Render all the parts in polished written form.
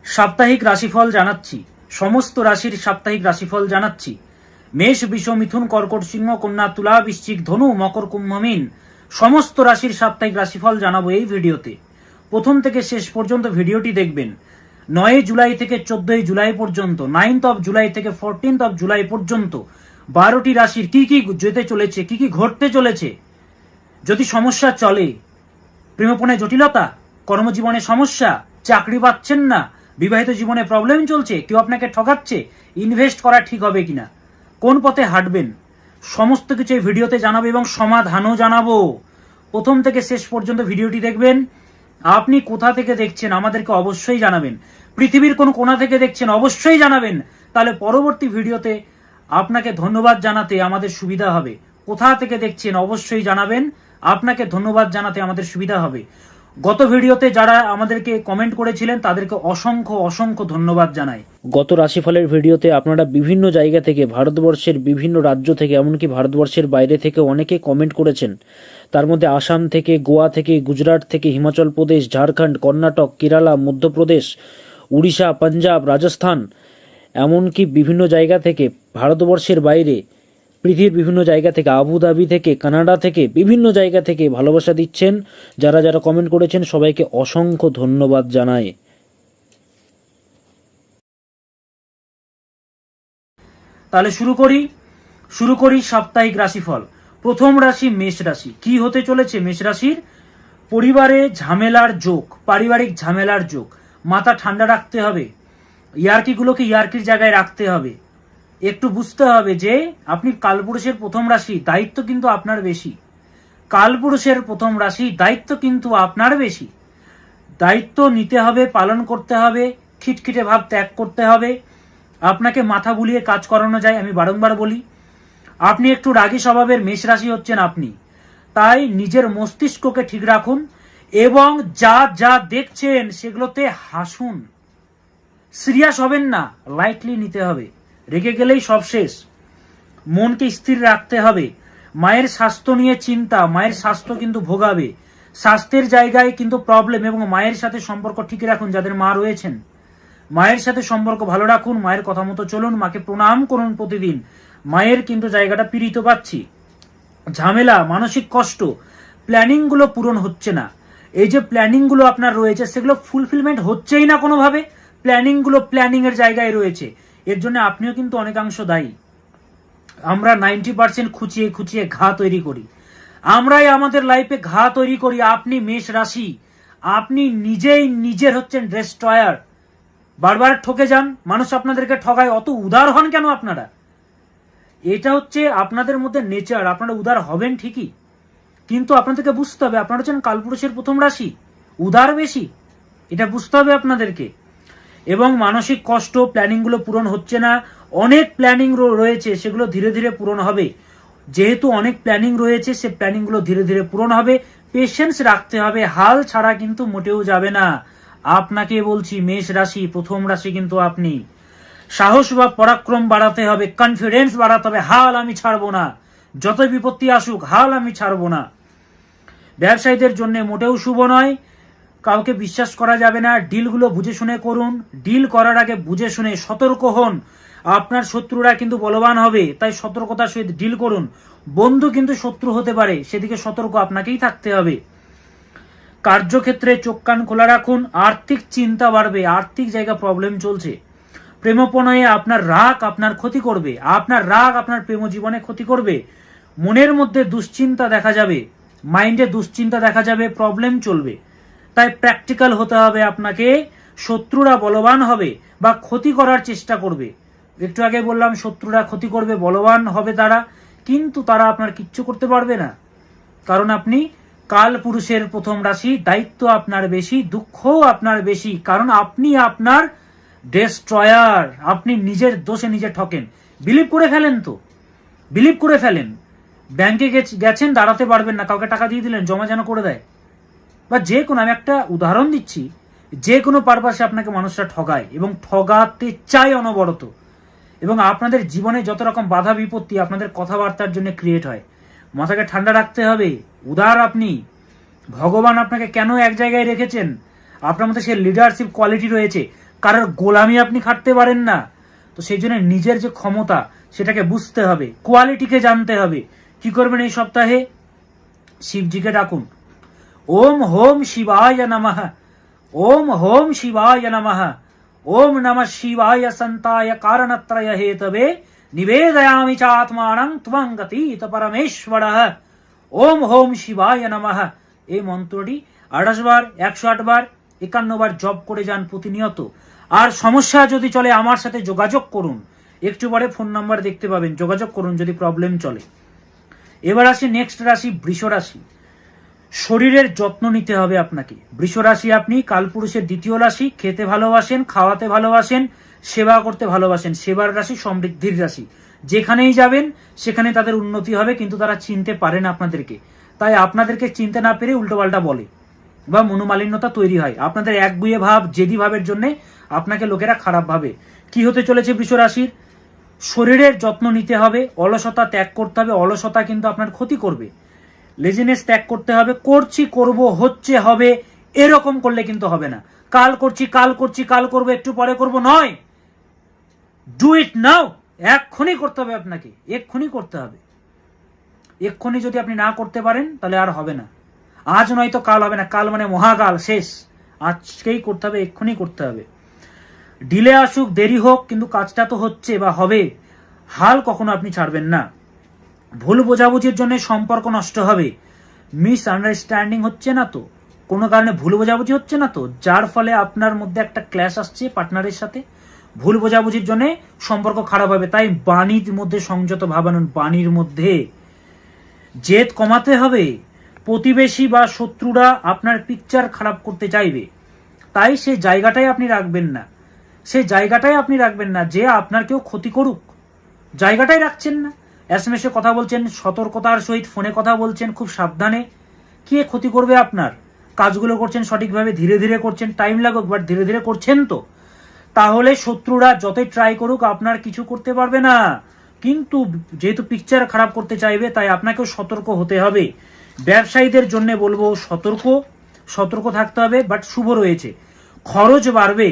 সাপ্তাহিক রাশিফল জানাচ্ছি। সমস্ত রাশির সাপ্তাহিক রাশিফল জানাচ্ছি। মেষ, বৃষ, মিথুন, কর্কট, সিংহ, কন্যা, তুলা, বৃশ্চিক, ধনু, মকর, কুম্ভ, মীন সমস্ত রাশির সাপ্তাহিক রাশিফল জানাবো এই ভিডিওতে। প্রথম থেকে শেষ পর্যন্ত ভিডিওটি দেখবেন। 9 জুলাই থেকে 14 জুলাই পর্যন্ত, 9th of জুলাই থেকে 14th of জুলাই পর্যন্ত 12টি রাশির কি কি যেতে চলেছে, কি কি ঘটতে চলেছে। যদি সমস্যা চলে, প্রেমপণে জটিলতা, কর্মজীবনে সমস্যা, চাকরি পাচ্ছেন না, বিবাহিত জীবনে প্রবলেম চলছে, কেউ আপনাকে ঠকাচ্ছে, ইনভেস্ট করা ঠিক হবে কিনা, কোন পথে হাঁটবেন, সমস্ত কিছু এই ভিডিওতে জানাবো এবং সমাধানও জানাবো। প্রথম থেকে শেষ পর্যন্ত ভিডিওটি দেখবেন। আপনি কোথা থেকে দেখছেন আমাদেরকে অবশ্যই জানাবেন। পৃথিবীর কোন কোণা থেকে দেখছেন অবশ্যই জানাবেন, তাহলে পরবর্তী ভিডিওতে আপনাকে ধন্যবাদ জানাতে আমাদের সুবিধা হবে। কোথা থেকে দেখছেন অবশ্যই জানাবেন, আপনাকে ধন্যবাদ জানাতে আমাদের সুবিধা হবে। গত ভিডিওতে যারা আমাদেরকে কমেন্ট করেছিলেন তাদেরকে অসংখ্য অসংখ্য ধন্যবাদ জানাই। গত রাশিফলের ভিডিওতে আপনারা বিভিন্ন জায়গা থেকে, ভারতবর্ষের বিভিন্ন রাজ্য থেকে, এমনকি ভারতবর্ষের বাইরে থেকে অনেকে কমেন্ট করেছেন। তার মধ্যে আসাম থেকে, গোয়া থেকে, গুজরাট থেকে, হিমাচল প্রদেশ, ঝাড়খণ্ড, কর্ণাটক, কেরালা, মধ্যপ্রদেশ, উড়িষ্যা, পাঞ্জাব, রাজস্থান, এমনকি বিভিন্ন জায়গা থেকে, ভারতবর্ষের বাইরে পৃথিবীর বিভিন্ন জায়গা থেকে, আবুধাবি থেকে, কানাডা থেকে, বিভিন্ন জায়গা থেকে ভালোবাসা দিচ্ছেন। যারা যারা কমেন্ট করেছেন সবাইকে অসংখ্য ধন্যবাদ জানাই। তাহলে শুরু করি সাপ্তাহিক রাশিফল। প্রথম রাশি মেষ রাশি। কি হতে চলেছে মেষ রাশির? পরিবারে ঝামেলার যোগ, পারিবারিক ঝামেলার যোগ। মাথা ঠান্ডা রাখতে হবে, ইয়ার্কিগুলোকে ইয়ার্কির জায়গায় রাখতে হবে। একটু বুঝতে হবে যে আপনি কালপুরুষের প্রথম রাশি, দায়িত্ব কিন্তু আপনার বেশি। কালপুরুষের প্রথম রাশি, দায়িত্ব কিন্তু আপনার বেশি। দায়িত্ব নিতে হবে, পালন করতে হবে, খিটখিটে ভাব ত্যাগ করতে হবে। আপনাকে মাথা বুলিয়ে কাজ করানো যায়, আমি বারংবার বলি। আপনি একটু রাগী স্বভাবের মেষ রাশি হচ্ছেন আপনি, তাই নিজের মস্তিষ্ককে ঠিক রাখুন এবং যা যা দেখছেন সেগুলোতে হাসুন। সিরিয়াস হবেন না, লাইটলি নিতে হবে। রেগে গেলেই সব শেষ। মনকে স্থির রাখতে হবে। মায়ের স্বাস্থ্য নিয়ে চিন্তা, মায়ের স্বাস্থ্য কিন্তু ভোগাবে। স্বাস্থ্যের জায়গায় কিন্তু প্রবলেম, এবং মায়ের সাথে সম্পর্ক ঠিক রাখুন। যাদের মা রয়েছেন, মায়ের সাথে সম্পর্ক ভালো রাখুন, মায়ের কথা মতো চলুন, মাকে প্রণাম করুন প্রতিদিন। মায়ের কিন্তু জায়গাটা পীড়িত পাচ্ছি। ঝামেলা, মানসিক কষ্ট, প্ল্যানিংগুলো পূরণ হচ্ছে না। এই যে প্ল্যানিংগুলো আপনার রয়েছে সেগুলো ফুলফিলমেন্ট হচ্ছেই না কোনোভাবে। প্ল্যানিংগুলো প্ল্যানিং এর জায়গায় রয়েছে, এর জন্য আপনিও কিন্তু অনেকাংশ দায়ী। আমরা 90% খুঁচিয়ে খুঁচিয়ে ঘা তৈরি করি, আমরাই আমাদের লাইফে ঘা তৈরি করি। আপনি মেষ রাশি, আপনি নিজেই নিজের হচ্ছেন ডেস্ট্রয়ার। বারবার ঠকে যান, মানুষ আপনাদেরকে ঠকায়। অত উদার হন কেন আপনারা? এটা হচ্ছে আপনাদের মধ্যে নেচার। আপনারা উদার হবেন ঠিকই, কিন্তু আপনাদেরকে বুঝতে হবে আপনারা হচ্ছেন কালপুরুষের প্রথম রাশি, উদার বেশি, এটা বুঝতে হবে আপনাদেরকে। এবং মানসিক কষ্ট, প্ল্যানিংগুলো পূরণ হচ্ছে না। অনেক প্ল্যানিং রয়েছে, সেগুলো ধীরে ধীরে পূরণ হবে। যেহেতু অনেক প্ল্যানিং রয়েছে, সে প্ল্যানিংগুলো ধীরে ধীরে পূরণ হবে। পেশেন্স রাখতে হবে, হাল ছাড়া কিন্তু মোটেও যাবে না। আপনাকে বলছি মেষ রাশি, প্রথম রাশি কিন্তু আপনি। সাহস বা পরাক্রম বাড়াতে হবে, কনফিডেন্স বাড়াতে হবে। হাল আমি ছাড়বো না, যত বিপত্তি আসুক হাল আমি ছাড়বো না। ব্যবসায়ীদের জন্য মোটেও শুভ নয়। কাউকে বিশ্বাস করা যাবে না। ডিলগুলো বুঝে শুনে করুন। ডিল করার আগে বুঝে শুনে সতর্ক হন। আপনার শত্রুরা কিন্তু বলবান হবে, তাই সতর্কতার সহিত ডিল করুন। বন্ধু কিন্তু শত্রু হতে পারে, সেদিকে সতর্ক আপনাকেই থাকতে হবে। কার্যক্ষেত্রে চোখ কান খোলা রাখুন। আর্থিক চিন্তা বাড়বে, আর্থিক জায়গা প্রবলেম চলছে। প্রেমপণয়ে আপনার রাগ আপনার ক্ষতি করবে, আপনার রাগ আপনার প্রেম জীবনে ক্ষতি করবে। মনের মধ্যে দুশ্চিন্তা দেখা যাবে, মাইন্ডে দুশ্চিন্তা দেখা যাবে, প্রবলেম চলবে। তাই প্র্যাকটিক্যাল হতে হবে আপনাকে। শত্রুরা বলবান হবে বা ক্ষতি করার চেষ্টা করবে। একটু আগে বললাম শত্রুরা ক্ষতি করবে, বলবান হবে তারা, কিন্তু তারা আপনার কিচ্ছু করতে পারবে না। কারণ আপনি কাল পুরুষের প্রথম রাশি, দায়িত্ব আপনার বেশি, দুঃখও আপনার বেশি। কারণ আপনি আপনার ডেস্ট্রয়ার, আপনি নিজের দোষে নিজে ঠকেন। বিলিভ করে ফেলেন, তো বিলিভ করে ফেলেন। ব্যাংকে গেছেন, দাঁড়াতে পারবেন না, কাউকে টাকা দিয়ে দিলেন, জমা যেন করে দেয়, বা যে কোনো, আমি একটা উদাহরণ দিচ্ছি, যে কোনো পারপাসে আপনাকে মানুষরা ঠগায় এবং ঠগাতে চায় অনবরত। এবং আপনাদের জীবনে যত রকম বাধা বিপত্তি আপনাদের কথাবার্তার জন্য ক্রিয়েট হয়। মাথাকে ঠান্ডা রাখতে হবে, উদার আপনি। ভগবান আপনাকে কেন এক জায়গায় রেখেছেন? আপনার মধ্যে সে লিডারশিপ কোয়ালিটি রয়েছে। কারোর গোলামি আপনি খাটতে পারেন না। তো সেই জন্য নিজের যে ক্ষমতা সেটাকে বুঝতে হবে, কোয়ালিটিকে জানতে হবে। কি করবেন এই সপ্তাহে? শিবজিকে ডাকুন। ওম হোম শিবায় নমঃ, ওম হোম শিবায় নমঃ, ওম নমঃ শিবায় সন্তায় কারণত্রয় হেতবে নিবেদয়ামি চাত্মানং ত্বং গতীত পরমেশ্বরঃ। ওম হোম শিবায় নমঃ এই মন্ত্রটি 28 বার, 108 বার, 51 বার জপ করে যান প্রতিনিয়ত। আর সমস্যা যদি চলে আমার সাথে যোগাযোগ করুন, একটু পরে ফোন নাম্বার দেখতে পাবেন, যোগাযোগ করুন যদি প্রবলেম চলে। এবার আসি নেক্সট রাশি, বৃষ রাশি। শরীরের যত্ন নিতে হবে আপনাকে। বৃষ রাশি আপনি কালপুরুষের দ্বিতীয় রাশি। খেতে ভালোবাসেন, খাওয়াতে ভালোবাসেন, সেবা করতে ভালোবাসেন। সেবার রাশি, সমৃদ্ধির রাশি। যেখানেই যাবেন সেখানে তাদের উন্নতি হবে, কিন্তু তারা চিনতে পারে না আপনাদেরকে। তাই আপনাদেরকে চিনতে না পেরে উল্টোপাল্টা বলে বা মনোমালিন্যতা তৈরি হয়। আপনাদের একগুঁয়ে ভাব, জেদি ভাবের জন্য আপনাকে লোকেরা খারাপ ভাবে। কি হতে চলেছে বৃষ রাশির? শরীরের যত্ন নিতে হবে, অলসতা ত্যাগ করতে হবে। অলসতা কিন্তু আপনার ক্ষতি করবে। লেজিনেস ত্যাগ করতে হবে। করছি, করব, হচ্ছে, হবে, এরকম করলে কিন্তু হবে না। কাল করছি, কাল করছি, কাল করবো, একটু পরে করব নয়। ডু ইট নাও। এক্ষুনি করতে হবে আপনাকে, এক্ষুনি করতে হবে। এক্ষুনি যদি আপনি না করতে পারেন তাহলে আর হবে না। আজ নয়তো কাল হবে না। কাল মানে মহাকাল, শেষ। আজকেই করতে হবে, এক্ষুনি করতে হবে। ডিলে আসুক, দেরি হোক, কিন্তু কাজটা তো হচ্ছে বা হবে। হাল কখনো আপনি ছাড়বেন না। ভুল বোঝাবুঝির জন্য সম্পর্ক নষ্ট হবে। মিস আন্ডারস্ট্যান্ডিং হচ্ছে না তো, কোনো কারণে ভুল বোঝাবুঝি হচ্ছে না তো, যার ফলে আপনার মধ্যে একটা ক্ল্যাশ আসছে পার্টনারের সাথে। ভুল বোঝাবুঝির জন্য সম্পর্ক খারাপ হবে। তাই বাণীর মধ্যে সংযত ভাব আনুন। বাণীর মধ্যে জেদ কমাতে হবে। প্রতিবেশী বা শত্রুরা আপনার পিকচার খারাপ করতে চাইবে, তাই সেই জায়গাটাই আপনি রাখবেন না। সেই জায়গাটাই আপনি রাখবেন না যে আপনার কেউ ক্ষতি করুক, জায়গাটাই রাখছেন না। এসএমএসে কথা বলছেন, সতর্কতার সহিত ফোনে কথা বলছেন, খুব সাবধানে। কে ক্ষতি করবে আপনার? কাজগুলো করছেন সঠিকভাবে, ধীরে ধীরে করছেন, টাইম লাগুক, বাট ধীরে ধীরে করছেন তো। তাহলে শত্রুরা যতই ট্রাই করুক আপনার কিছু করতে পারবে না। কিন্তু যেহেতু পিকচার খারাপ করতে চাইবে, তাই আপনাকেও সতর্ক হতে হবে। ব্যবসায়ীদের জন্য বলবো সতর্ক থাকতে হবে, বাট শুভ রয়েছে। খরচ বাড়বে,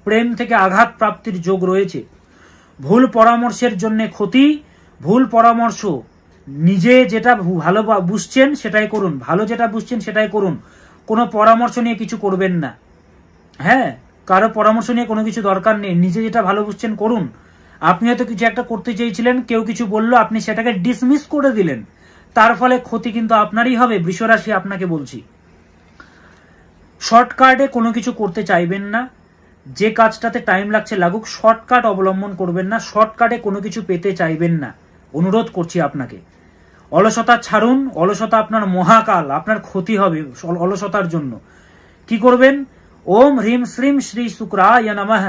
প্রেম থেকে আঘাত প্রাপ্তির যোগ রয়েছে। ভুল পরামর্শের জন্য ক্ষতি। ভুল পরামর্শ, নিজে যেটা ভালো বুঝছেন সেটাই করুন, ভালো যেটা বুঝছেন সেটাই করুন। কোনো পরামর্শ নিয়ে কিছু করবেন না। হ্যাঁ, কারো পরামর্শ নিয়ে কোনো কিছু দরকার নেই। নিজে যেটা ভালো বুঝছেন করুন। আপনি হয়তো কিছু একটা করতে চেয়েছিলেন, কেউ কিছু বললো, আপনি সেটাকে ডিসমিস করে দিলেন, তার ফলে ক্ষতি কিন্তু আপনারই হবে। বৃষ রাশি আপনাকে বলছি, শর্টকাটে কোনো কিছু করতে চাইবেন না। যে কাজটাতে টাইম লাগছে লাগুক, শর্টকাট অবলম্বন করবেন না। শর্টকাটে কোনো কিছু পেতে চাইবেন না, অনুরোধ করছি আপনাকে। অলসতা ছাড়ুন। অলসতা আপনার মহাকাল, আপনার ক্ষতি হবে অলসতার জন্য। কি করবেন? ওম হ্রিম শ্রীম শ্রী শুক্রায় নমঃ,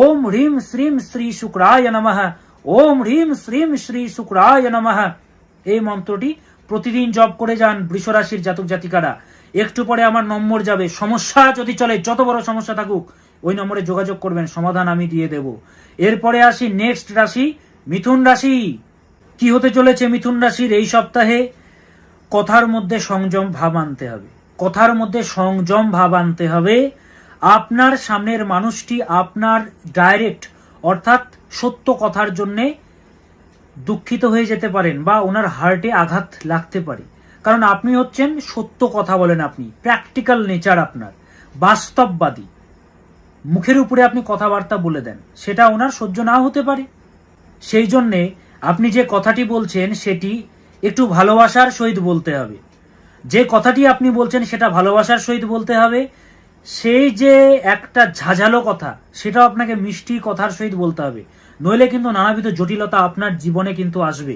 ওম হ্রিম শ্রীম শ্রী শুক্রায় নমঃ, ওম হ্রিম শ্রীম শ্রী শুক্রায় নমঃ এই মন্ত্রটি প্রতিদিন জপ করে যান বৃষ রাশির জাতক জাতিকারা। একটু পরে আমার নম্বর যাবে। সমস্যা যদি চলে, যত বড় সমস্যা থাকুক, ওই নম্বরে যোগাযোগ করবেন, সমাধান আমি দিয়ে দেব। এরপরে আসি নেক্সট রাশি, মিথুন রাশি। কি হতে চলেছে মিথুন রাশির এই সপ্তাহে? কথার মধ্যে সংযম ভাব আনতে হবে। কথার মধ্যে সংযম ভাব আনতে হবে। আপনার সামনের মানুষটি আপনার ডাইরেক্ট অর্থাৎ সত্য কথার জন্যে দুঃখিত হয়ে যেতে পারেন বা ওনার হার্টে আঘাত লাগতে পারে, কারণ আপনি হচ্ছেন সত্য কথা বলেন। আপনি প্র্যাকটিক্যাল নেচার, আপনার বাস্তববাদী। মুখের উপরে আপনি কথাবার্তা বলে দেন, সেটা ওনার সহ্য নাও হতে পারে। সেই জন্যে আপনি যে কথাটি বলছেন সেটি একটু ভালোবাসার সহিত বলতে হবে। যে কথাটি আপনি বলছেন সেটা ভালোবাসার সহিত বলতে হবে। সেই যে একটা ঝাঝালো কথা, সেটাও আপনাকে মিষ্টি কথার সহিত বলতে হবে, নইলে কিন্তু নানাবিধ জটিলতা আপনার জীবনে কিন্তু আসবে।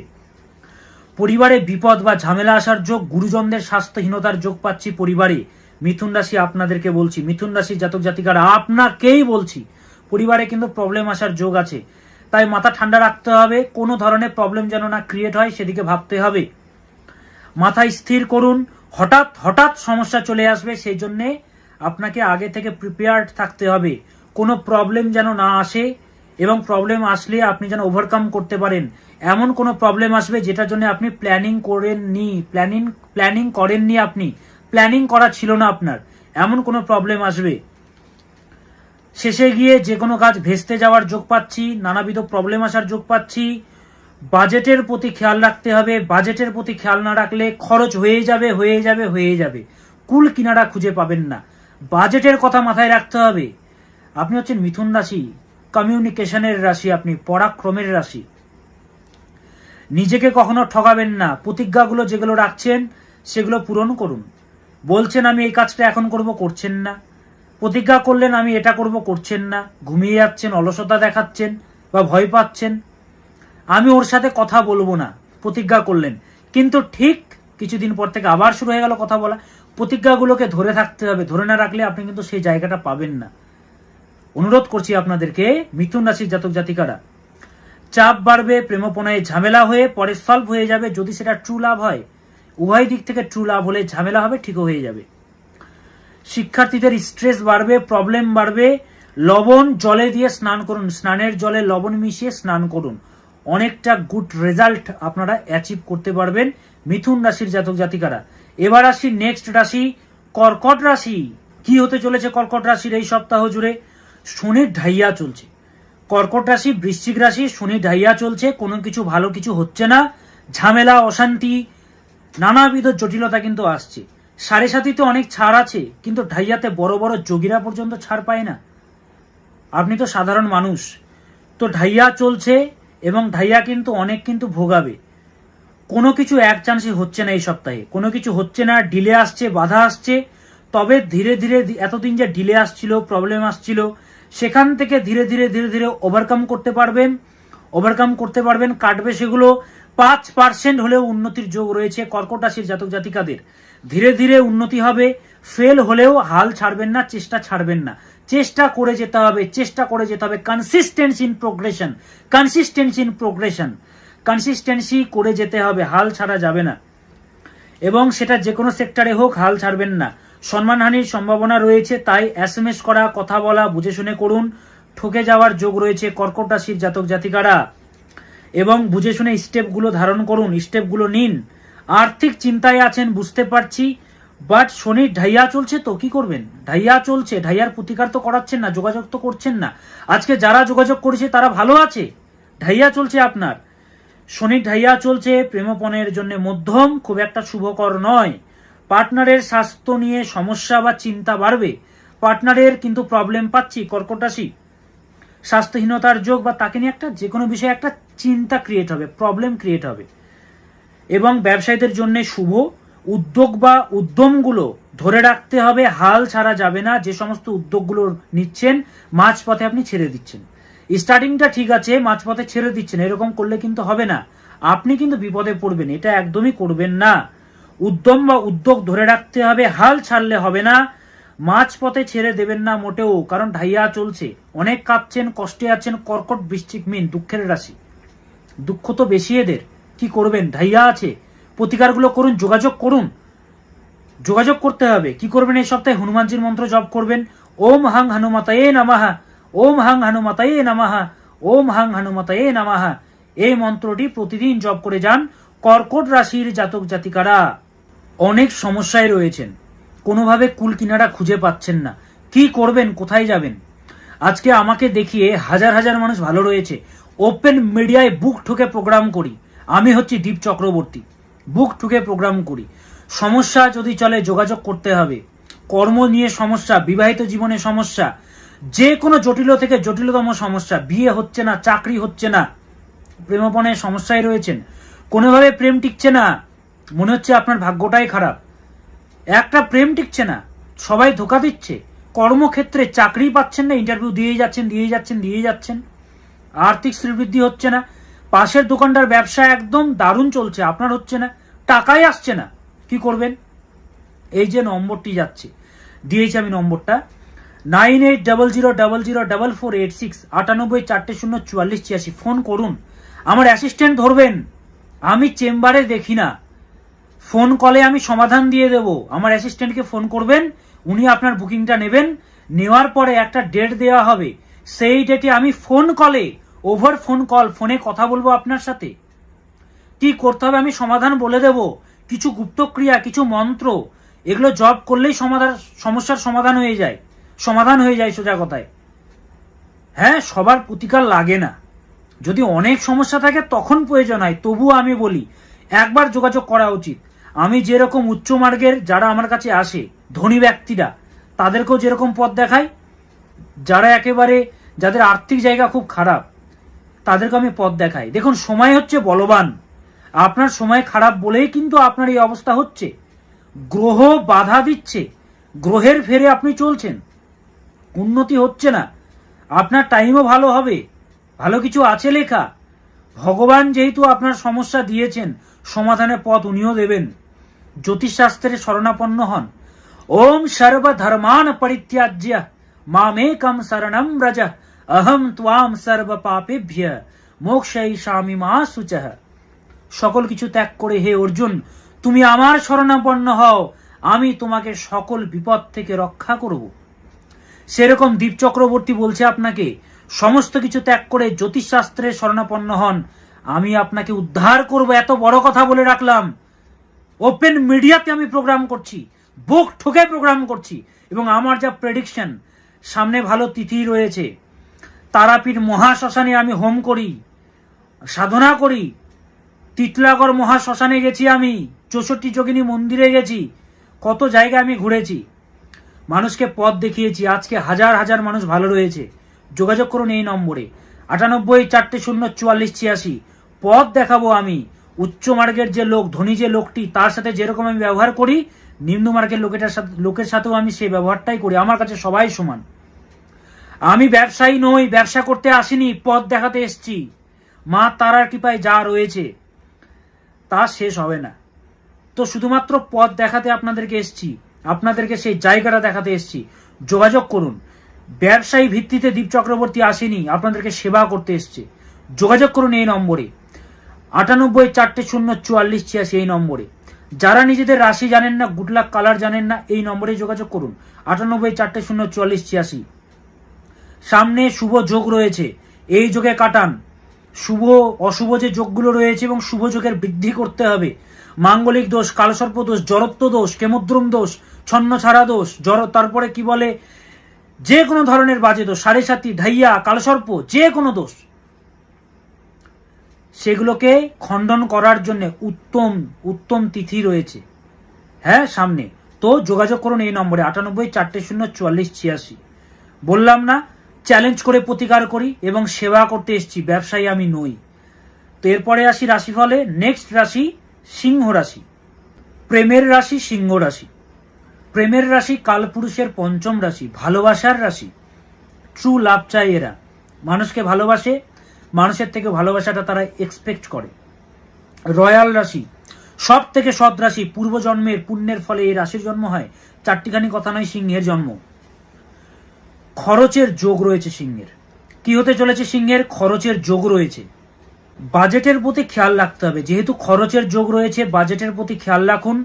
পরিবারে বিপদ বা ঝামেলা আসার যোগ, গুরুজনদের স্বাস্থ্যহীনতার যোগ পাচ্ছি পরিবারে। মিথুন রাশি আপনাদেরকে বলছি, মিথুন রাশির জাতক জাতিকারা আপনাকেই বলছি, পরিবারে কিন্তু প্রবলেম আসার যোগ আছে। তাই মাথা ঠান্ডা রাখতে হবে, কোনো ধরনের প্রবলেম যেন না ক্রিয়েট হয় সেদিকে ভাবতে হবে। মাথা স্থির করুন। হঠাৎ হঠাৎ সমস্যা চলে আসবে, সেই জন্যে আপনাকে আগে থেকে প্রিপেয়ার্ড থাকতে হবে। কোনো প্রবলেম যেন না আসে, এবং প্রবলেম আসলে আপনি যেন ওভারকাম করতে পারেন। এমন কোনো প্রবলেম আসবে যেটার জন্য আপনি প্ল্যানিং করেননি, আপনি প্ল্যানিং করা ছিল না আপনার, এমন কোনো প্রবলেম আসবে। শেষে গিয়ে যে কোনো কাজ ভেস্তে যাওয়ার যোগ পাচ্ছি, নানাবিধ প্রবলেম আসার যোগ পাচ্ছি। বাজেটের প্রতি খেয়াল রাখতে হবে, বাজেটের প্রতি খেয়াল না রাখলে খরচ হয়ে যাবে, কুল কিনারা খুঁজে পাবেন না। বাজেটের কথা মাথায় রাখতে হবে। আপনি হচ্ছেন মিথুন রাশি, কমিউনিকেশনের রাশি, আপনি পরাক্রমের রাশি। নিজেকে কখনো ঠকাবেন না। প্রতিজ্ঞাগুলো যেগুলো রাখছেন সেগুলো পূরণ করুন। বলছেন আমি এই কাজটা এখন করব, করছেন না। প্রতিজ্ঞা করলেন আমি এটা করব, করছেন না। ঘুমিয়ে যাচ্ছেন, অলসতা দেখাচ্ছেন বা ভয় পাচ্ছেন। আমি ওর সাথে কথা বলবো না, প্রতিজ্ঞা করলেন, কিন্তু ঠিক কিছুদিন পর থেকে আবার শুরু হয়ে গেল কথা বলা। প্রতিজ্ঞাগুলোকে ধরে থাকতে হবে, ধরে না রাখলে আপনি কিন্তু সেই জায়গাটা পাবেন না। অনুরোধ করছি আপনাদেরকে, মিথুন রাশির জাতক জাতিকারা, চাপ বাড়বে, প্রেমপনায় ঝামেলা হয়ে পরে সলভ হয়ে যাবে যদি সেটা ট্রু লাভ হয়। উভয় দিক থেকে ট্রু লাভ হলে ঝামেলা হবে, ঠিকও হয়ে যাবে। শিক্ষার্থীদের স্ট্রেস বাড়বে, প্রবলেম বাড়বে। লবণ জলে দিয়ে স্নান করুন, স্নানের জলে লবণ মিশিয়ে স্নান করুন। অনেকটা গুড রেজাল্ট আপনারা অ্যাচিভ করতে পারবেন মিথুন রাশির জাতক জাতিকারা। এবার আসি নেক্সট রাশি, কর্কট রাশি। কি হতে চলেছে কর্কট রাশির এই সপ্তাহ জুড়ে? শনির ঢাইয়া চলছে। কর্কট রাশি, বৃশ্চিক রাশি, শনির ঢাইয়া চলছে। কোনো কিছু ভালো কিছু হচ্ছে না, ঝামেলা, অশান্তি, নানাবিধ জটিলতা কিন্তু আসছে। সাড়ে সাতিতে অনেক ছাড় আছে, কিন্তু ঢাইয়াতে বড় বড় যোগীরা পর্যন্ত ছাড় পায় না। আপনি তো সাধারণ মানুষ, তো ঢাইয়া চলছে এবং ঢাইয়া কিন্তু অনেক কিন্তু ভোগাবে। কোনো কিছু এক চান্সে হচ্ছে না এই সপ্তাহে, কোনো কিছু হচ্ছে না, ডিলে আসছে, বাধা আসছে। তবে ধীরে ধীরে এতদিন যে ডিলে আসছিল, প্রবলেম আসছিল, সেখান থেকে ধীরে ধীরে ওভারকাম করতে পারবেন, কাটবে সেগুলো। 5% হলেও উন্নতির যোগ রয়েছে কর্কট রাশির জাতক জাতিকাদের। ধীরে ধীরে উন্নতি হবে। ফেল হলেও হাল ছাড়বেন না, চেষ্টা ছাড়বেন না, চেষ্টা করে যেতে হবে। কনসিস্টেন্সি করে যেতে হবে, হাল ছাড়া যাবে না। এবং সেটা যে কোনো সেক্টরে হোক, হাল ছাড়বেন না। সম্মানহানির সম্ভাবনা রয়েছে, তাই SMS করা, কথা বলা বুঝে শুনে করুন। ঠকে যাওয়ার যোগ রয়েছে কর্কট রাশির জাতক জাতিকারা, এবং বুঝে শুনে স্টেপগুলো ধারণ করুন, স্টেপগুলো নিন। আর্থিক চিন্তায় আছেন বুঝতে পারছি, বাট শনির ঢাইয়া চলছে, তো কি করবেন? ঢাইয়া চলছে, ঢাইয়ার প্রতিকার তো করাচ্ছেন না, যোগাযোগ তো করছেন না। আজকে যারা যোগাযোগ করেছে তারা ভালো আছে, ঢাইয়া চলছে আপনার। শনির ঢাইয়া চলছে, প্রেমপণের জন্য মধ্যম, খুব একটা শুভকর নয়। পার্টনারের স্বাস্থ্য নিয়ে সমস্যা বা চিন্তা বাড়বে। পার্টনারের কিন্তু প্রবলেম পাচ্ছি কর্কট রাশি, স্বাস্থ্যহীনতার যোগ, বা তাকে নিয়ে একটা যে কোনো বিষয়ে একটা চিন্তা ক্রিয়েট হবে, প্রবলেম ক্রিয়েট হবে। এবং ব্যবসায়ীদের জন্য শুভ। উদ্যোগ বা উদ্যমগুলো ধরে রাখতে হবে, হাল ছাড়া যাবে না। যে সমস্ত উদ্যোগগুলো নিচ্ছেন মাঝপথে আপনি ছেড়ে দিচ্ছেন। স্টার্টিংটা ঠিক আছে, মাঝপথে ছেড়ে দিচ্ছেন, এরকম করলে কিন্তু হবে না। আপনি কিন্তু বিপদে পড়বেন, এটা একদমই করবেন না। উদ্যম বা উদ্যোগ ধরে রাখতে হবে, হাল ছাড়লে হবে না। মাঝপথে ছেড়ে দেবেন না মোটেও, কারণ ঢাইয়া চলছে। অনেক কাঁদছেন, কষ্টে আছেন। কর্কট, বৃশ্চিক, মীন দুঃখের রাশি, দুঃখ তো বেশি এদের। কি করবেন? ঢাইয়া আছে, প্রতিকারগুলো করুন, যোগাযোগ করুন। যোগাযোগ করতে হবে। কি করবেন এই সপ্তাহে? হনুমানজির মন্ত্র জপ করবেন। ওম হাং হনুমতায়ে নমঃ, ওম হাং হনুমতায়ে নমঃ, ওম হাং হনুমতায়ে নমঃ। এই মন্ত্রটি প্রতিদিন জপ করে যান। কর্কট রাশির জাতক জাতিকারা অনেক সমস্যায় রয়েছেন, কোনোভাবে কুল কিনারা খুঁজে পাচ্ছেন না। কি করবেন? কোথায় যাবেন? আজকে আমাকে দেখিয়ে হাজার হাজার মানুষ ভালো রয়েছে। ওপেন মিডিয়ায় বুক ঠুকে প্রোগ্রাম করি। আমি হচ্ছি দীপ চক্রবর্তী, বুক ঠুকে প্রোগ্রাম করি। সমস্যা যদি চলে, যোগাযোগ করতে হবে। কর্ম নিয়ে সমস্যা, বিবাহিত জীবনে সমস্যা, যে কোনো জটিল থেকে জটিলতম সমস্যা, বিয়ে হচ্ছে না, চাকরি হচ্ছে না, প্রেমপণের সমস্যায় রয়েছেন, কোনোভাবে প্রেম টিকছে না, মনে হচ্ছে আপনার ভাগ্যটাই খারাপ, একটা প্রেম টিকছে না, সবাই ধোকা দিচ্ছে, কর্মক্ষেত্রে চাকরি পাচ্ছেন না, ইন্টারভিউ দিয়ে যাচ্ছেন, আর্থিক শ্রীবৃদ্ধি হচ্ছে না, পাশের দোকানদার ব্যবসা একদম দারুণ চলছে, আপনার হচ্ছে না, টাকাই আসছে না। কি করবেন? এই যে নম্বরটি যাচ্ছে, দিয়েছি আমি নম্বরটা, 9800004486, 98404486। ফোন করুন, আমার অ্যাসিস্ট্যান্ট ধরবেন, আমি চেম্বারে দেখি না, ফোন কলে আমি সমাধান দিয়ে দেব। আমার অ্যাসিস্ট্যান্টকে ফোন করবেন, উনি আপনার বুকিংটা নেবেন, নেওয়ার পরে একটা ডেট দেওয়া হবে, সেই ডেটে আমি ফোন কলে, ওভার ফোন কল, ফোনে কথা বলবো আপনার সাথে। কি করতে হবে আমি সমাধান বলে দেব। কিছু গুপ্তক্রিয়া, কিছু মন্ত্র, এগুলো জপ করলেই সমস্যার সমাধান হয়ে যায় সোজা কথায়। হ্যাঁ, সবার প্রতিকার লাগে না, যদি অনেক সমস্যা থাকে তখন প্রয়োজন হয়, তবুও আমি বলি একবার যোগাযোগ করা উচিত। আমি যেরকম উচ্চ মার্গের যারা আমার কাছে আসে ধনী ব্যক্তিরা, তাদেরকেও যেরকম পথ দেখাই, যারা একেবারে যাদের আর্থিক জায়গা খুব খারাপ তাদেরকে আমি পথ দেখাই। দেখুন, সময় হচ্ছে বলবান, আপনার সময় খারাপ বলেই কিন্তু আপনার এই অবস্থা হচ্ছে। গ্রহ বাধা দিচ্ছে, গ্রহের ফেরে আপনি চলছেন, উন্নতি হচ্ছে না, আপনার টাইমও ভালো হবে, ভালো কিছু আছে লেখা। ভগবান যেহেতু আপনার সমস্যা দিয়েছেন, সমাধানের পথ উনিও দেবেন। জ্যোতিষশাস্ত্রের শরণাপন্ন হন। ওম সর্বধর্মান পরিত্যাজ্য মামেকম শরণম ব্রজ অহম ত্বাম সর্ব পাপেভ্য মোক্ষয়িষ্যামি মা শুচঃ। সকল কিছু ত্যাগ করে হে অর্জুন তুমি আমার শরণাপন্ন হও, আমি তোমাকে সকল বিপদ থেকে রক্ষা করব। সেরকম দীপ চক্রবর্তী বলছে আপনাকে সমস্ত কিছু ত্যাগ করে জ্যোতিষশাস্ত্রের শরণাপন্ন হন, আমি আপনাকে উদ্ধার করব। এত বড় কথা বলে রাখলাম। ওপেন মিডিয়াতে আমি প্রোগ্রাম করছি, বুক ঠুকে প্রোগ্রাম করছি, এবং আমার যা প্রেডিকশন, সামনে ভালো তিথি রয়েছে। তারাপীঠ মহাশ্মশানে আমি হোম করি, সাধনা করি। তিতলাগড় মহাশ্মশানে গেছি, আমি 64 যোগিনী মন্দিরে গেছি, কত জায়গায় আমি ঘুরেছি, মানুষকে পথ দেখিয়েছি। আজকে হাজার হাজার মানুষ ভালো রয়েছে। যোগাযোগ করুন এই নম্বরে 98404486। পথ দেখাবো আমি। উচ্চ মার্গের যে লোক, ধনী যে লোকটি, তার সাথে যেরকম আমি ব্যবহার করি, নিম্ন মার্গের লোকের সাথেও আমি সেই ব্যবহারটাই করি। আমার কাছে সবাই সমান। আমি ব্যবসায়ী নই, ব্যবসা করতে আসিনি, পথ দেখাতে এসছি। মা তারার কৃপায় যা রয়েছে তা শেষ হবে না, তো শুধুমাত্র পথ দেখাতে আপনাদেরকে এসছি, আপনাদেরকে সেই জায়গাটা দেখাতে এসছি। যোগাযোগ করুন। ব্যবসায়ী ভিত্তিতে দীপ চক্রবর্তী আসেনি, আপনাদেরকে সেবা করতে এসছে। যোগাযোগ করুন এই নম্বরে 98404486 এই নম্বরে। যারা নিজেদের রাশি জানেন না, গুড লাক কালার জানেন না, এই নম্বরে যোগাযোগ করুন 98404486। সামনে শুভ যোগ রয়েছে, এই যোগে কাটান। শুভ অশুভ যে যোগগুলো রয়েছে এবং শুভ যোগের বৃদ্ধি করতে হবে। মাঙ্গলিক দোষ, কালসর্প দোষ, জড়ত্ব দোষ, কেমদ্রুম দোষ, ছন্ন ছাড়া দোষ, তারপরে কি বলে, যে কোনো ধরনের বাজে দোষ, সাড়ে সাতি, ঢাইয়া, কালসর্প, যে কোনো দোষ, সেগুলোকে খণ্ডন করার জন্য উত্তম উত্তম তিথি রয়েছে হ্যাঁ সামনে। তো যোগাযোগ করুন এই নম্বরে 98404486। বললাম না, চ্যালেঞ্জ করে প্রতিকার করি এবং সেবা করতে এসেছি, ব্যবসায়ী আমি নই। তো এরপরে আসি রাশিফলে। নেক্সট রাশি সিংহ রাশি। প্রেমের রাশি সিংহ রাশি। প্রেমের রাশি কালপুরুষের পঞ্চম রাশি, ভালোবাসার রাশি। ট্রু লাভ চাই এরা, মানুষকে ভালোবাসে, মানুষের থেকে ভালোবাসাটা তারা এক্সপেক্ট করে। রয়্যাল রাশি, সব থেকে সৎ রাশি, পূর্বজন্মের পুণ্যের ফলে এই রাশির জন্ম হয়। চারটিখানি কথা নয়, সিংহের জন্ম। খরচের যোগ রয়েছে সিংহের। কি হতে চলেছে সিংহের? খরচের যোগ রয়েছে। বাজেটের প্রতি খেয়াল রাখতে হবে, যেহেতু খরচের যোগ রয়েছে, বাজেটের প্রতি খেয়াল রাখুন।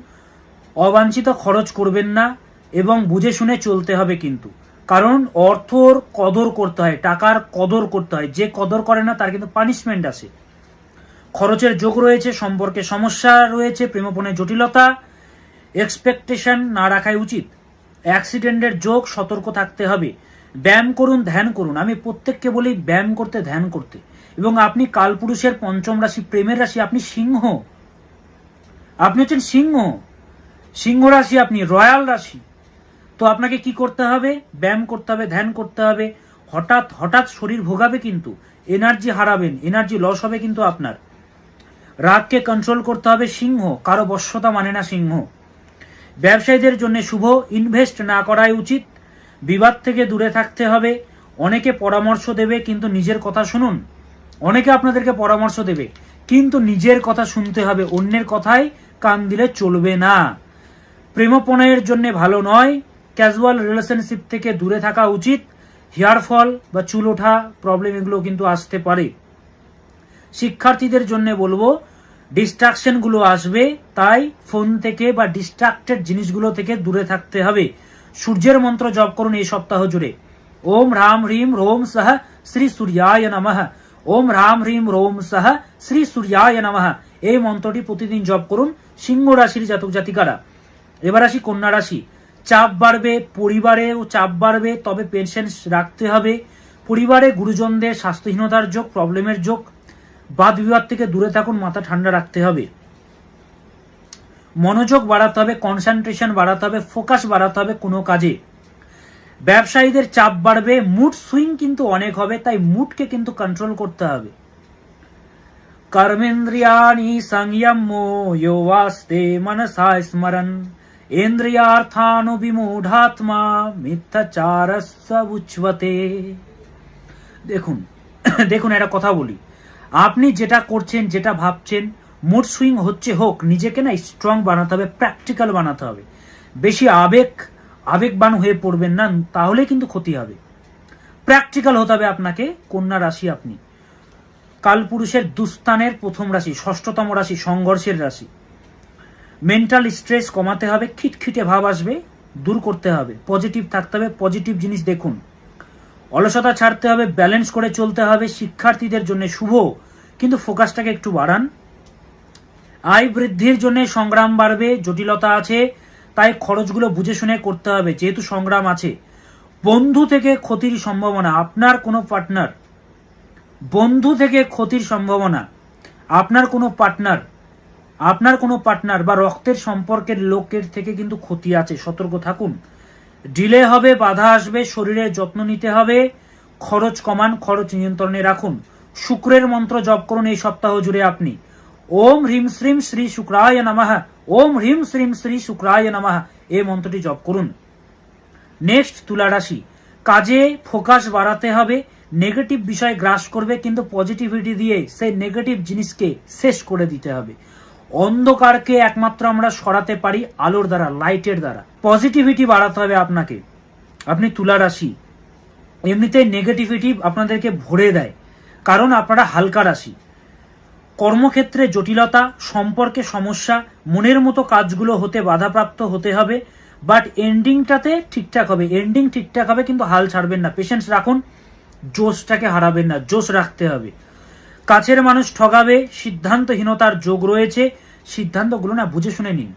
অবাঞ্ছিত খরচ করবেন না এবং বুঝে শুনে চলতে হবে কিন্তু, কারণ অর্থর কদর করতে হয়, টাকার কদর করতে হয়। যে কদর করে না তার কিন্তু পানিশমেন্ট আসে। খরচের যোগ রয়েছে, সম্পর্কে সমস্যা রয়েছে, প্রেমপণের জটিলতা, এক্সপেকটেশন না রাখাই উচিত। অ্যাক্সিডেন্টের যোগ, সতর্ক থাকতে হবে। ব্যায়াম করুন, ধ্যান করুন। আমি প্রত্যেককে বলি ব্যায়াম করতে, ধ্যান করতে। এবং আপনি কালপুরুষের পঞ্চম রাশি, প্রেমের রাশি, আপনি সিংহ, আপনি হচ্ছেন সিংহ, সিংহ রাশি, আপনি রয়্যাল রাশি। তো আপনাকে কি করতে হবে? ব্যায়াম করতে হবে, ধ্যান করতে হবে। হঠাৎ হঠাৎ শরীর ভোগাবে, কিন্তু এনার্জি হারাবেন, এনার্জি লস হবে কিন্তু আপনার। রাগকে কন্ট্রোল করতে হবে। সিংহ কারো বশ্যতা মানে না সিংহ। ব্যবসায়ীদের জন্য শুভ, ইনভেস্ট না করাই উচিত। বিবাদ থেকে দূরে থাকতে হবে। অনেকে পরামর্শ দেবে কিন্তু নিজের কথা শুনুন। অনেকে আপনাদেরকে পরামর্শ দেবে কিন্তু নিজের কথা শুনতে হবে, অন্যের কথায় কান দিলে চলবে না। প্রেমপণের জন্য ভালো নয়। ক্যাজুয়াল রিলেশনশিপ থেকে দূরে থাকা উচিত। হেয়ার ফল বা চুল ওঠা প্রবলেম এগুলো কিন্তু আসতে পারে। শিক্ষার্থীদের জন্য বলবো ডিস্ট্রাকশনগুলো আসবে, তাই ফোন থেকে বা ডিস্ট্রাক্টেড জিনিসগুলো থেকে দূরে থাকতে হবে। সূর্যের মন্ত্র জপ করুন এই সপ্তাহ জুড়ে। ওম রাম হ্রিম রোম সহ শ্রী সূর্যায় নমঃ। ওম রাম হ্রিম রোম সহ শ্রী সূর্যায় নমঃ। এই মন্ত্রটি প্রতিদিন জপ করুন সিংহ রাশির জাতক জাতিকারা। এবার আসি কন্যা রাশি। চাপ বাড়বে, পরিবারেও চাপ বাড়বে, তবে পেশেন্স রাখতে হবে। পরিবারে গুরুজনদের স্বাস্থ্যহীনতার যোগ, প্রবলেমের যোগ। বাদ বিবাদ থেকে দূরে থাকুন, মাথা ঠান্ডা রাখতে হবে। মনোযোগ বাড়াতে হবে, কনসেন্ট্রেশন বাড়াতে হবে, ফোকাস বাড়াতে হবে কোনো কাজে। ব্যবসায়ীদের চাপ বাড়বে, মুড সুইং কিন্তু অনেক হবে, তাই মুডকে কিন্তু কন্ট্রোল করতে হবে। कर्मेन्द्रियाणि संयम्यो यो वास्ते मनसा स्मरन् ইন্দ্রিয়ার্থানুবিমূঢ়াত্মা মিথ্যাচারস্য উচ্যতে। দেখুন দেখুন একটা কথা বলি, আপনি যেটা করছেন, যেটা ভাবছেন, মুড সুইং হচ্ছে হোক, নিজেকে না স্ট্রং বানাতে হবে, প্র্যাকটিক্যাল বানাতে হবে। বেশি আবেগবান হয়ে পড়বেন না, তাহলে কিন্তু ক্ষতি হবে। প্র্যাকটিক্যাল হতে হবে আপনাকে। কন্যা রাশি, আপনি কালপুরুষের দুস্থানের প্রথম রাশি, ষষ্ঠতম রাশি, সংঘর্ষের রাশি। মেন্টাল স্ট্রেস কমাতে হবে, খিটখিটে ভাব আসবে, দূর করতে হবে, পজিটিভ থাকতে হবে, পজিটিভ জিনিস দেখুন। অলসতা ছাড়তে হবে, ব্যালেন্স করে চলতে হবে। শিক্ষার্থীদের জন্য শুভ, কিন্তু ফোকাসটাকে একটু বাড়ান। আয় বৃদ্ধির জন্য সংগ্রাম বাড়বে, জটিলতা আছে, তাই খরচগুলো বুঝে শুনে করতে হবে, যেহেতু সংগ্রাম আছে। বন্ধু থেকে ক্ষতির সম্ভাবনা, আপনার কোনো পার্টনার, বন্ধু থেকে ক্ষতির সম্ভাবনা, আপনার কোনো পার্টনার বা রক্তের সম্পর্কের লোকের থেকে কিন্তু ক্ষতি আছে, সতর্ক থাকুন। ডিলে হবে, বাধা আসবে, শরীরের যত্ন নিতে হবে, খরচ কমান, খরচ নিয়ন্ত্রণে রাখুন। শুক্রের মন্ত্র জপ করুন এই সপ্তাহ জুড়ে আপনি। ওম হ্রিম শ্রীম শ্রী শুক্রায় নমঃ, ওম হ্রিম শ্রীম শ্রী শুক্রায় নমঃ, এই মন্ত্রটি জপ করুন। নেক্সট, তুলা রাশি। কাজে ফোকাস বাড়াতে হবে, নেগেটিভ বিষয় গ্রাস করবে, কিন্তু পজিটিভিটি দিয়ে সেই নেগেটিভ জিনিসকে শেষ করে দিতে হবে। অন্ধকারকে একমাত্র আমরা সরাতে পারি আলোর দ্বারা, লাইটের দ্বারা। পজিটিভিটি বাড়াতে হবে আপনাকে। আপনি তুলা রাশি, এমনিতেই নেগেটিভিটি আপনাদেরকে ভরে দেয়, কারণ আপনারা হালকা রাশি। কর্মক্ষেত্রে জটিলতা, সম্পর্কে সমস্যা, মনের মতো কাজগুলো হতে বাধাপ্রাপ্ত হতে হবে, বাট এন্ডিংটাতে ঠিকঠাক হবে। এন্ডিং ঠিকঠাক হবে, কিন্তু হাল ছাড়বেন না, পেশেন্স রাখুন, জোশটাকে হারাবেন না, জোশ রাখতে হবে। কাছের মানুষ ঠগাবে, সিদ্ধান্তহীনতার যোগ রয়েছে, সিদ্ধান্তগুলো না বুঝে শুনে নিন।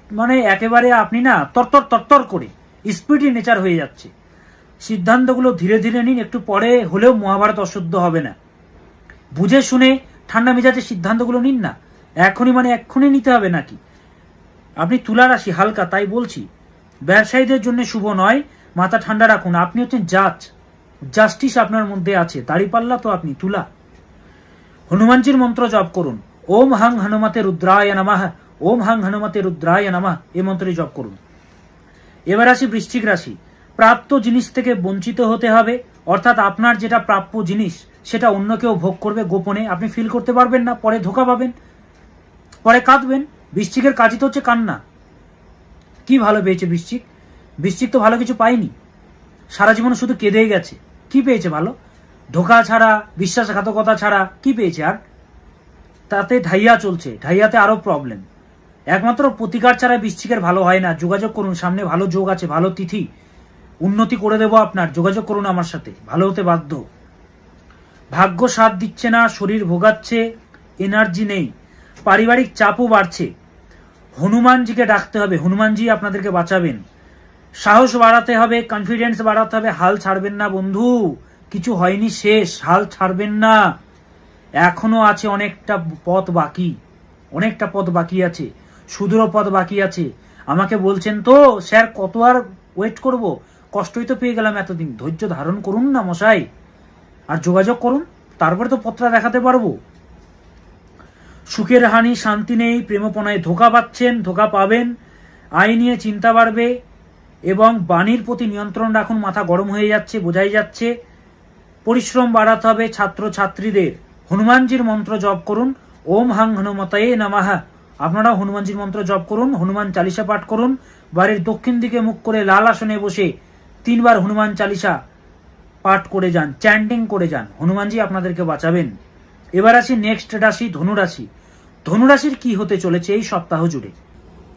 মানে একেবারে আপনি না তরতর করে স্পিডি নেচার হয়ে যাচ্ছে। সিদ্ধান্তগুলো ধীরে ধীরে নিন, একটু পরে হলেও মহাভারত অশুদ্ধ হবে না। বুঝে শুনে ঠান্ডা মেজাজে সিদ্ধান্তগুলো নিন না, এক্ষুনি নিতে হবে নাকি? আপনি তুলা রাশি, হালকা, তাই বলছি। ব্যবসায়ীদের জন্য শুভ নয়, মাথা ঠান্ডা রাখুন। আপনি হচ্ছেন জাজ, জাস্টিস আপনার মধ্যে আছে, দাড়িপাল্লা তো আপনি তুলা। হনুমানজির মন্ত্র জপ করুন। ওম হাং হনুমতে রুদ্রায় নমঃ, ওম হাং হনুমতে রুদ্রায় নমঃ, এই মন্ত্রটি জপ করুন। এবার আসি বৃশ্চিক রাশি। প্রাপ্ত জিনিস থেকে বঞ্চিত হতে হবে, অর্থাৎ আপনার যেটা প্রাপ্য জিনিস সেটা অন্য কেউ ভোগ করবে গোপনে, আপনি ফিল করতে পারবেন না, পরে ধোকা পাবেন, পরে কাঁদবেন। বৃশ্চিকের কাজই তো হচ্ছে কান্না। কি ভালো পেয়েছে বৃশ্চিক? বৃশ্চিক তো ভালো কিছু পায়নি, সারা জীবন শুধু কেঁদেই গেছে। কি পেয়েছে ভালো? ধোকা ছাড়া, বিশ্বাসঘাতকতা ছাড়া কি পেয়েছে আর? তাতে ঢাইয়া চলছে, ঢাইয়াতে আরো প্রবলেম। একমাত্র প্রতিকার ছাড়া বৃশ্চিকের ভালো হয় না। যোগাযোগ করুন, সামনে ভালো যোগ আছে, ভালো তিথি, উন্নতি করে দেব আপনার। যোগাযোগ করুন আমার সাথে, ভালো হতে বাধ্য। ভাগ্য সাথ দিচ্ছে না, শরীর ভোগাচ্ছে, এনার্জি নেই, পারিবারিক চাপও বাড়ছে। হনুমানজিকে ডাকতে হবে, হনুমানজি আপনাদেরকে বাঁচাবেন। সাহস বাড়াতে হবে, কনফিডেন্স বাড়াতে হবে, হাল ছাড়বেন না বন্ধু, কিছু হয়নি শেষ, হাল ছাড়বেন না। এখনো আছে অনেকটা পথ বাকি আছে, সুদূর পথ বাকি আছে। আমাকে বলছেন তো স্যার কত আর ওয়েট করব, কষ্টই তো পেয়ে গেলাম এতদিন, ধৈর্য ধারণ করুন না মশাই, আর যোগাযোগ করুন, তারপরে তো পত্রা দেখাতে পারবো। সুখের হানি, শান্তি নেই, প্রেমপনায় ধোকা পাচ্ছেন, ধোকা পাবেন, আয় নিয়ে চিন্তা বাড়বে, এবং বাণীর প্রতি নিয়ন্ত্রণ রাখুন। মাথা গরম হয়ে যাচ্ছে, বোঝাই যাচ্ছে। পরিশ্রম বাড়াতে হবে ছাত্র ছাত্রীদের। হনুমানজির মন্ত্র জপ করুন। ওম হাং হনুমতায়ে নমঃ। আপনারাও হনুমানজির মন্ত্র জপ করুন, হনুমান চালিসা পাঠ করুন। বাড়ির দক্ষিণ দিকে মুখ করে লাল আসনে বসে 3 বার হনুমান চালিসা পাঠ করে যান, চ্যান্টিং করে যান, হনুমানজি আপনাদেরকে বাঁচাবেন। এবার আসি নেক্সট রাশি, ধনুরাশি। ধনুরাশির কি হতে চলেছে এই সপ্তাহ জুড়ে?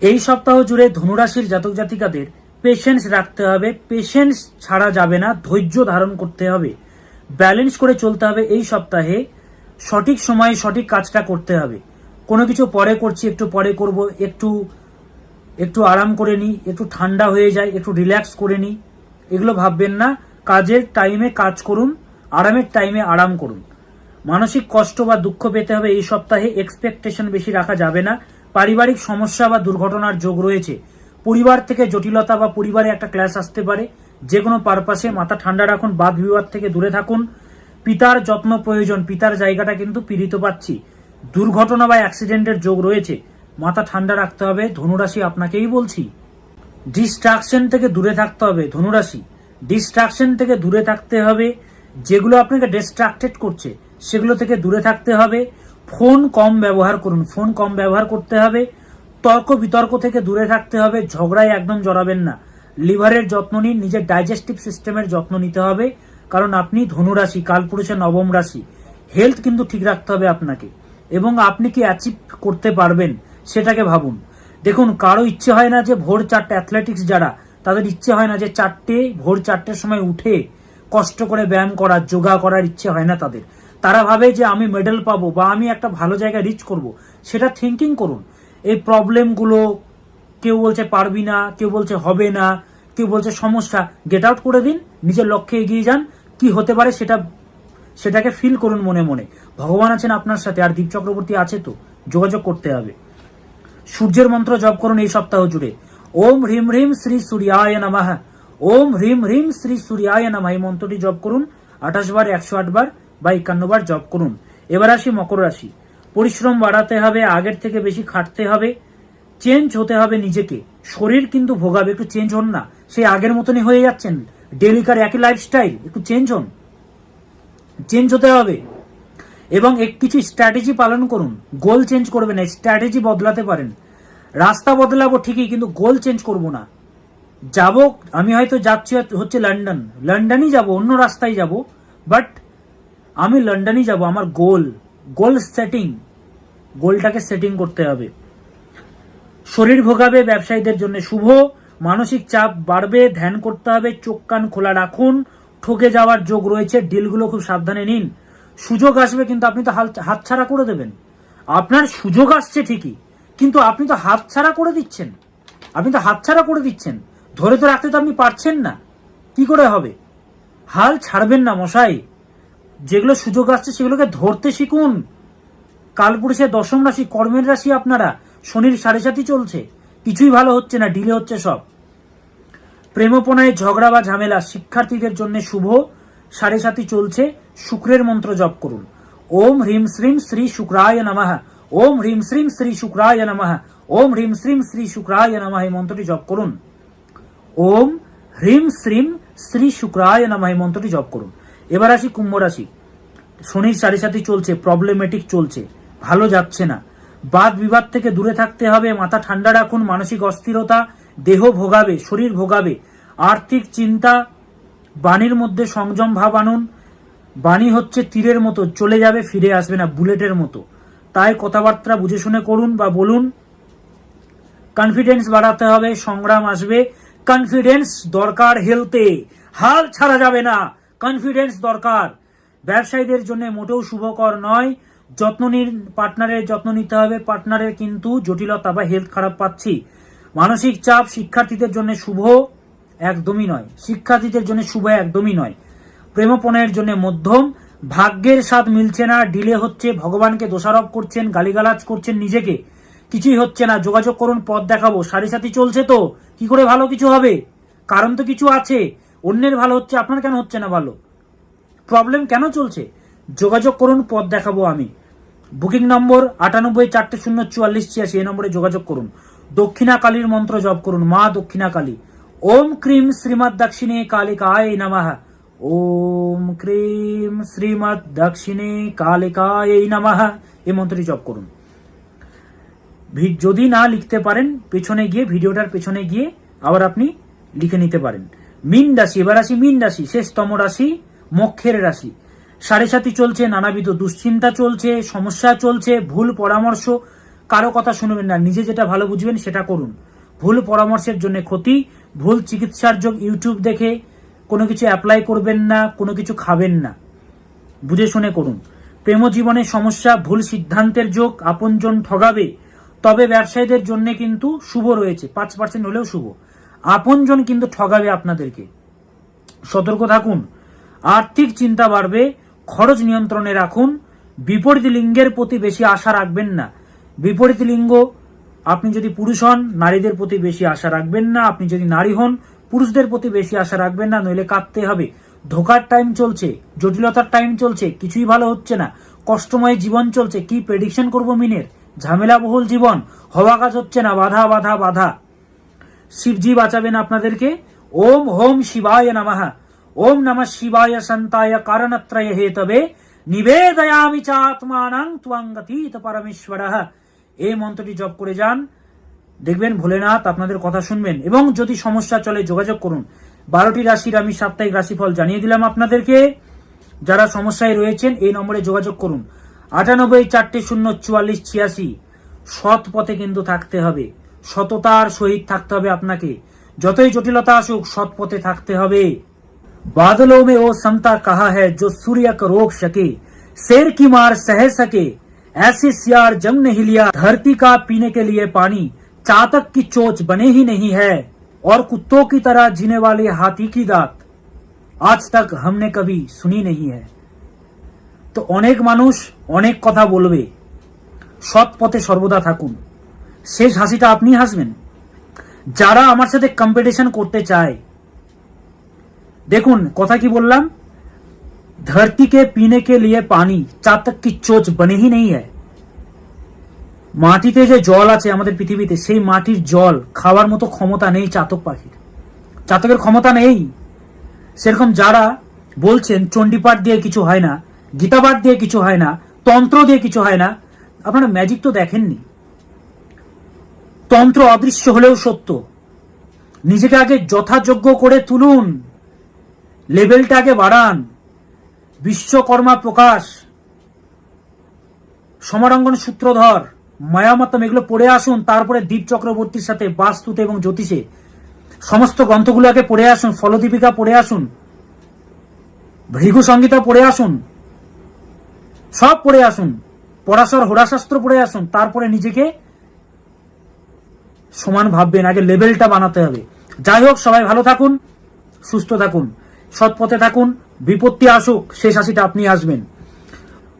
এই সপ্তাহ জুড়ে ধনুরাশির জাতক জাতিকাদের পেশেন্স রাখতে হবে, পেশেন্স ছাড়া যাবে না, ধৈর্য ধারণ করতে হবে, ব্যালেন্স করে চলতে হবে। এই সপ্তাহে সঠিক সময়ে সঠিক কাজটা করতে হবে। কোনো কিছু পরে করছি, একটু পরে করব, একটু আরাম করে নিই, একটু ঠান্ডা হয়ে যায়, একটু রিল্যাক্স করে নিই, এগুলো ভাববেন না। কাজের টাইমে কাজ করুন, আরামের টাইমে আরাম করুন। মানসিক কষ্ট বা দুঃখ পেতে হবে এই সপ্তাহে, এক্সপেকটেশন বেশি রাখা যাবে না। পারিবারিক সমস্যা বা দুর্ঘটনার যোগ রয়েছে। পরিবার থেকে জটিলতা বা পরিবারে একটা ক্লাশ আসতে পারে। যে কোনো পারপাসে মাথা ঠান্ডা রাখুন, বাদ বিবাদ থেকে দূরে থাকুন। পিতার যত্ন প্রয়োজন, পিতার জায়গাটা কিন্তু পীড়িত পাচ্ছি। দুর্ঘটনা বা অ্যাক্সিডেন্টের যোগ রয়েছে, মাথা ঠান্ডা রাখতে হবে। ধনুরাশি আপনাকেই বলছি, ডিস্ট্রাকশন থেকে দূরে থাকতে হবে। ধনুরাশি, ডিস্ট্রাকশন থেকে দূরে থাকতে হবে। যেগুলো আপনাকে ডিস্ট্রাক্টেড করছে সেগুলো থেকে দূরে থাকতে হবে। ফোন কম ব্যবহার করুন, ফোন কম ব্যবহার করতে হবে। তর্ক বিতর্ক থেকে দূরে থাকতে হবে। ঝগড়ায় একদম জড়াবেন না। লিভারের যত্ন নিন, নিজের ডাইজেস্টিভ সিস্টেমের যত্ন নিতে হবে, কারণ আপনি ধনুরাশি, কালপুরুষের নবম রাশি। হেলথ কিন্তু ঠিক রাখতে হবে আপনাকে, এবং আপনি কি অ্যাচিভ করতে পারবেন সেটাকে ভাবুন। দেখুন, কারো ইচ্ছে হয় না যে ভোর 4টে, অ্যাথলেটিক্স যারা, তাদের ইচ্ছে হয় না যে ভোর 4টের সময় উঠে কষ্ট করে ব্যায়াম করা, যোগা করার ইচ্ছে হয় না তাদের। তারা ভাবে যে আমি মেডেল পাবো বা আমি একটা ভালো জায়গায় রিচ করব। সেটা থিঙ্কিং করুন। এই প্রবলেমগুলো, কেউ বলছে পারবি না, কেউ বলছে হবে না, কেউ বলছে সমস্যা, গেট আউট করে দিন, নিজের লক্ষ্যে এগিয়ে যান। কি হতে পারে সেটাকে ফিল করুন মনে মনে। ভগবান আছেন আপনার সাথে, আর দীপ চক্রবর্তী আছে, তো যোগাযোগ করতে হবে। সূর্যের মন্ত্র জপ করুন এই সপ্তাহ জুড়ে। ওম হ্রিম হ্রিম শ্রী সূর্যায় নমঃ, ওম হ্রিম হ্রিম শ্রী সূর্যায় নমঃ, এই মন্ত্রটি জপ করুন 28 বার, 108 বার বা 51 বার জপ করুন। এবার আসি মকর রাশি। পরিশ্রম বাড়াতে হবে, আগের থেকে বেশি খাটতে হবে, চেঞ্জ হতে হবে নিজেকে। শরীর কিন্তু ভোগাবে, একটু চেঞ্জ হন না। সেই আগের মতনই হয়ে যাচ্ছেন, ডেলিকার একই লাইফস্টাইল, একটু চেঞ্জ হন, চেঞ্জ হতে হবে। এবং কিছু স্ট্র্যাটেজি পালন করুন। গোল চেঞ্জ করবে না, স্ট্র্যাটেজি বদলাতে পারেন। রাস্তা বদলাবো ঠিকই, কিন্তু গোল চেঞ্জ করব না। যাব, আমি হয়তো যাচ্ছি হচ্ছে লন্ডনই যাব, অন্য রাস্তায় যাব, বাট আমি লন্ডনই যাব। আমার গোল সেটিং, গোলটাকে সেটিং করতে হবে। শরীর ভোগাবে, ব্যবসায়ীদের জন্য শুভ। মানসিক চাপ বাড়বে, ধ্যান করতে হবে। চোখ কান খোলা রাখুন, ঠকে যাওয়ার যোগ রয়েছে, ডিলগুলো খুব সাবধানে নিন। সুযোগ আসবে, কিন্তু আপনি তো হাতছাড়া করে দেবেন। আপনার সুযোগ আসছে ঠিকই, কিন্তু আপনি তো হাতছাড়া করে দিচ্ছেন। ধরে তো রাখতে তো আপনি পারছেন না, কি করে হবে? হাল ছাড়বেন না মশাই। যেগুলো সুযোগ আসছে সেগুলোকে ধরতে শিখুন। কালপুরুষের দশম রাশি, কর্মের রাশি আপনারা। শনির 7.5 চলছে, কিছুই ভালো হচ্ছে না, ডিলে হচ্ছে সব। প্রেমপনায় ঝগড়া বা ঝামেলা, শিক্ষার্থীদের জন্য শুভ। 7.5 চলছে। শুক্রের মন্ত্র জপ করুন। ওম হ্রিম শ্রীম শ্রী শুক্রায় নমঃ, ওম হ্রিম শ্রীম শ্রী শুক্রায় নমঃ, ওম হ্রিম শ্রীম শ্রী শুক্রায় নমঃ, এই মন্ত্রটি জপ করুন। ওম হ্রিম শ্রীম শ্রী শুক্রায় নমঃ, এই মন্ত্রটি জপ করুন। এবার আসি কুম্ভ রাশি। শনির 7.5 চলছে, প্রবলেমেটিক চলছে, ভালো যাচ্ছে না। বাদ বিবাদ থেকে দূরে থাকতে হবে, মাথা ঠান্ডা রাখুন। মানসিক অস্থিরতা, দেহ ভোগাবে, শরীর ভোগাবে। আর্থিক চিন্তা, বাণীর মধ্যে সংযম ভাব আনুন। বাণী হচ্ছে তীরের মতো, চলে যাবে, ফিরে আসবে না, বুলেটের মতো। তাই কথাবার্তা বুঝে শুনে করুন বা বলুন। কনফিডেন্স বাড়াতে হবে, সংগ্রাম আসবে। কনফিডেন্স দরকার হেলথে, হাল ছাড়া যাবে না, কনফিডেন্স দরকার। ব্যবসায়ীদের জন্য মোটেও শুভকর নয়। যত্ন নিন, পার্টনারের যত্ন নিতে হবে। পার্টনারের কিন্তু জটিলতা বা হেলথ খারাপ পাচ্ছি। মানসিক চাপ, শিক্ষার্থীদের জন্য শুভ একদমই নয়, শিক্ষার্থীদের জন্য শুভ একদমই নয়। প্রেমপণের জন্য মধ্যম। ভাগ্যের স্বাদ মিলছে না, ডিলে হচ্ছে, ভগবানকে দোষারোপ করছেন, গালিগালাজ করছেন নিজেকে, কিছুই হচ্ছে না। যোগাযোগ করুন, পথ দেখাবো। 7.5 চলছে, তো কি করে ভালো কিছু হবে? কারণ তো কিছু আছে। অন্যের ভালো হচ্ছে, আপনার কেন হচ্ছে না ভালো? প্রবলেম কেন চলছে? যোগাযোগ করুন, পথ দেখাবো আমি। বুকিং নম্বর 98404486, এই নম্বরে যোগাযোগ করুন। দক্ষিণা কালীর মন্ত্র জপ করুন। মা দক্ষিণা কালী। ওম ক্রিম শ্রীমৎ দক্ষিণে কালিকায় নমঃ, ওম ক্রিম শ্রীমৎ দক্ষিণে কালিকায় নমঃ, এই মন্ত্রটি জপ করুন। যদি না লিখতে পারেন, পেছনে গিয়ে, ভিডিওটার পেছনে গিয়ে আবার আপনি লিখে নিতে পারেন। মীন রাশি। এবার আসি মীন রাশি, শেষতম রাশি, মোক্ষের রাশি। 7.5 চলছে, নানাবিধ দুশ্চিন্তা চলছে, সমস্যা চলছে, ভুল পরামর্শ। কারো কথা শুনবেন না, নিজে যেটা ভালো বুঝবেন সেটা করুন। ভুল পরামর্শের জন্য ক্ষতি, ভুল চিকিৎসার যোগ। ইউটিউব দেখে কোনো কিছু অ্যাপ্লাই করবেন না, কোনো কিছু খাবেন না, বুঝে শুনে করুন। প্রেম জীবনে সমস্যা, ভুল সিদ্ধান্তের যোগ, আপনজন ঠগাবে। তবে ব্যবসায়ীদের জন্য কিন্তু শুভ রয়েছে, 5% হলেও শুভ। আপনজন কিন্তু ঠগাবে আপনাদেরকে, সতর্ক থাকুন। আর্থিক চিন্তা বাড়বে, খরচ নিয়ন্ত্রণে রাখুন, বিপরীত লিঙ্গের প্রতি বেশি আশা রাখবেন না। বিপরীত লিঙ্গ, আপনি যদি পুরুষ হন নারীদের প্রতি বেশি আশা রাখবেন না, আপনি যদি নারী হন পুরুষদের প্রতি বেশি আশা রাখবেন না, নইলে কাঁদতে হবে। ধোকার টাইম চলছে, জটিলতার টাইম চলছে, কিছুই ভালো হচ্ছে না, কষ্টময় জীবন চলছে। কি প্রেডিকশন করবো মিনের? ঝামেলাবহুল জীবন, হওয়া কাজ হচ্ছে না, বাধা বাধা বাধা। শিবজি বাঁচাবেন আপনাদেরকে। ওম হোম শিবায় নমঃ। ওম নমঃ শিবায় সন্তায় কারণত্রয় হেতবে নিবেদয়ামি চাত্মানাং ত্বঙ্গতীত পরমেশ্বরঃ। এই মন্ত্রটি জপ করে যান, দেখবেন ভোলেনাথ আপনাদের কথা শুনবেন। এবং যদি সমস্যা চলে যোগাযোগ করুন। 12টি রাশির আমি সাপ্তাহিক রাশিফল জানিয়ে দিলাম আপনাদেরকে। যারা সমস্যায় রয়েছেন এই নম্বরে যোগাযোগ করুন। 98 4 0 44 86। সৎ পথে কিন্তু থাকতে হবে, সততার সহিত থাকতে হবে আপনাকে। যতই জটিলতা আসুক সৎ পথে থাকতে হবে। बादलों में वो समता कहा है जो सूर्य को रोक सके, शेर की मार सह सके, ऐसे सियार जंग नहीं लिया। धरती का पीने के लिए पानी चातक की चोच बने ही नहीं है, और कुत्तों की तरह जीने वाले हाथी की दात आज तक हमने कभी सुनी नहीं है। তো অনেক মানুষ অনেক কথা বলবে, সৎ পথে সর্বদা থাকুন, শেষ হাসিটা আপনি হাসবেন। যারা আমার সাথে কম্পিটিশন করতে চায়, দেখুন কথা কি বললাম, धरती के पीने के लिए पानी चातक की चोच बने ही नहीं है। মাটিতে যে জল আছে আমাদের পৃথিবীতে, সেই মাটির জল খাওয়ার মতো ক্ষমতা নেই চাতক পাখির। চাতকের ক্ষমতা নেই। সেরকম যারা বলছেন চণ্ডীপাঠ দিয়ে কিছু হয় না, গীতাপাঠ দিয়ে কিছু হয় না, তন্ত্র দিয়ে কিছু হয় না, আপনারা ম্যাজিক তো দেখেননি। তন্ত্র অদৃশ্য হলেও সত্য। নিজেকে আগে যথাযোগ্য করে তুলুন, লেভেলটা আগে বাড়ান। বিশ্বকর্মা প্রকাশ, সমারঙ্গন সূত্রধর, মায়ামতম এগুলো পড়ে আসুন। তারপরে দীপ চক্রবর্তীর সাথে বাস্তুতে এবং জ্যোতিষে সমস্ত গ্রন্থগুলো আগে পড়ে আসুন। ফলদীপিকা পড়ে আসুন, ভৃগু সংহিতা পড়ে আসুন, সব পড়ে আসুন। পরাশর হোরাশাস্ত্র পড়ে আসুন। তারপরে নিজেকে সমান ভাববেন, আগে লেভেলটা বানাতে হবে। যাই হোক, সবাই ভালো থাকুন, সুস্থ থাকুন, সৎ পথে থাকুন। বিপত্তি আসুক, শেষ হাসিটা আপনি আসবেন।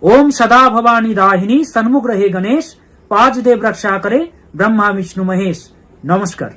ओम सदा भवानी दाहिनी सन्मुख रहे गणेश, पाज देव रक्षा करे ब्रह्मा विष्णु महेश। नमस्कार।